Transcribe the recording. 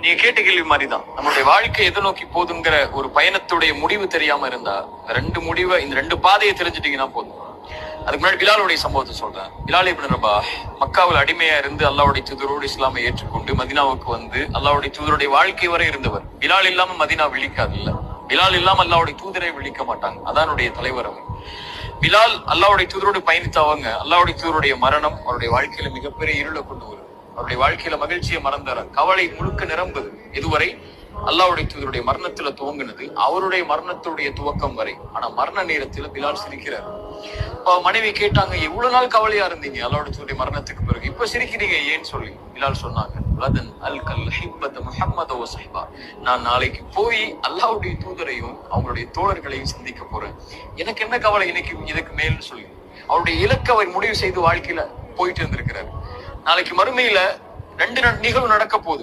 நீங்க கேட்ட கேள்வி மாதிரிதான் நம்மளுடைய வாழ்க்கை எதை நோக்கி போகுதுங்கிற ஒரு பயணத்துடைய முடிவு தெரியாம இருந்தா இந்த ரெண்டு பாதையை தெரிஞ்சுட்டீங்கன்னா போதும். அதுக்கு முன்னாடி பிலாலுடைய சம்பவத்தை சொல்றேன். பிலால் இப்னு ரபாஹ் மக்காவில் அடிமையா இருந்து அல்லாஹ்வுடைய தூதரோடு இஸ்லாமை ஏற்றுக்கொண்டு மதீனாவுக்கு வந்து அல்லாஹ்வுடைய தூதருடைய வாழ்க்கை வரை இருந்தவர். பிலால் இல்லாம மதீனா விழிக்காது. இல்ல, பிலால் இல்லாம அல்லாஹ்வுடைய தூதரை விழிக்க மாட்டாங்க. அதானுடைய தலைவர் அவர். பிலால் அல்லாஹ்வுடைய தூதரோடு பயணித்தவங்க. அல்லாஹ்வுடைய தூதருடைய மரணம் அவருடைய வாழ்க்கையில மிகப்பெரிய இருளை கொண்டு வரும். அவருடைய வாழ்க்கையில மகிழ்ச்சியை மறந்தார, கவலை முழுக்க நிரம்புது. இதுவரை அல்லாஹ்வுடைய தூதருடைய மரணத்துல துவங்கினது அவருடைய மரணத்துடைய துவக்கம் வரை. ஆனா மரண நேரத்துல பிலால் சிரிக்கிறார். மனைவி கேட்டாங்க, எவ்வளவு நாள் கவலையா இருந்தீங்க அல்லாஹ்வுடைய தூதருடைய மரணத்துக்கு பிறகு, இப்ப சிரிக்கிறீங்க ஏன்னு சொல்லி. பிலால் சொன்னாங்க, நான் நாளைக்கு போய் அல்லாஹ்வுடைய தூதரையும் அவங்களுடைய தோழர்களையும் சந்திக்க போறேன். எனக்கு என்ன கவலை இன்னைக்கு இதுக்கு மேல் சொல்லி அவருடைய இலக்கை அவர் முடிவு செய்து வாழ்க்கையில போயிட்டு இருந்திருக்கிறார். நாளைக்கு மறுமையில ரெண்டு நிகழ்வு நடக்க போகுது.